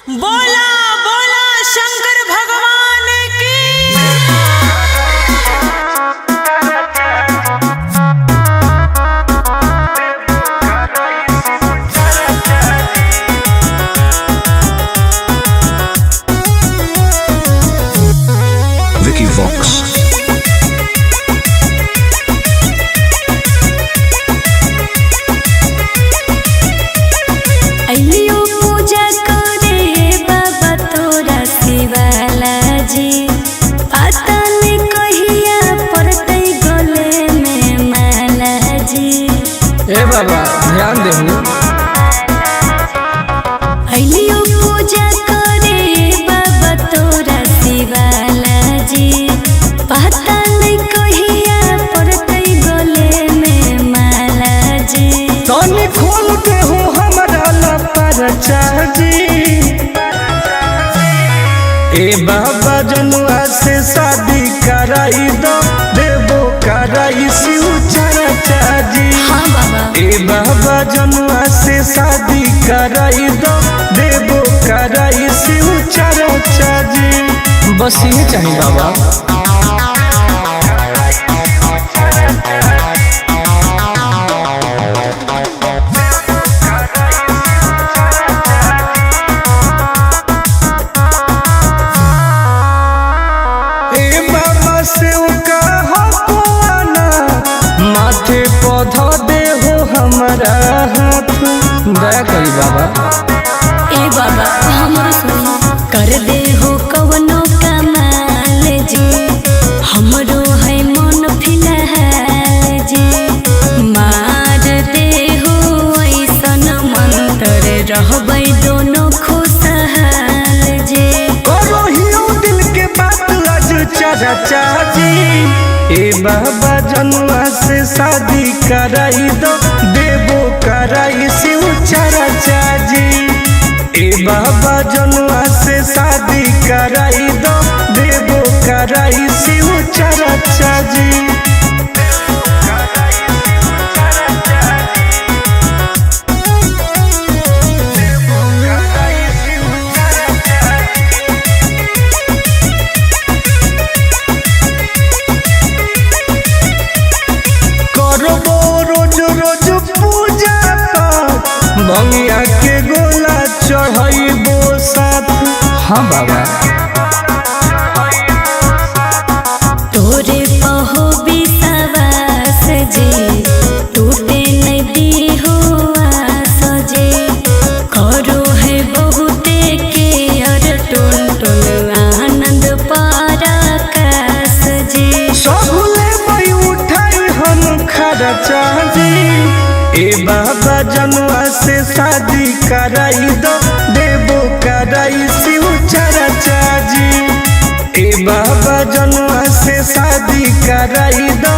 बोला बोला शंकर भगवान की। Vicky Vox. ए बाबा ध्यान देहु अइलियो पूजा करे बाबा तोरा शिवाला जी। पता नहीं कहिया पड़तै गले में माला जी। तनी खोल देहु हमरा ला परचा जी। ए बाबा जनुआ से शादी कराई दो देबो कराई शिव चर्चा जी। हाँ बाबा ए बाबा जनुआ से शादी कराई दो देबो कराई शिव चर्चा जी। बस ये चाहिए बाबा। ए बाबा से माथे पौधा दे हो हमारा हाथ दया करी बाबा। ए बाबा हमरो सुनो कर दे हो कवनो कमाल जी। हमरो है मन फिलहाल जी। मार दे हो ऐसन मंत्र रहबै दोनों खुशहाल जी। करो हियो दिल के बात आज चर्चा जी। ए बाबा जनुआ से शादी कराई दो देबो कराई शिव चर्चा जी। ए बाबा जनुआ से शादी कराई दो देबो कराई शिव चर्चा जी। बंगिया के गोला चढ़ाइबो साथ। हाँ बाबा तोरे पहो विश्वास जी। टूटे नहीं दी हो आस जी। करो है बहुते के अर टुन टुन आनंद पराकाश जी। सबले मई उठाई हम खर्चा जी। ए बाबा जनुआ से शादी कराई दो देबो कराई शिव चर्चा जी। ए बाबा जनुआ से शादी कराई दो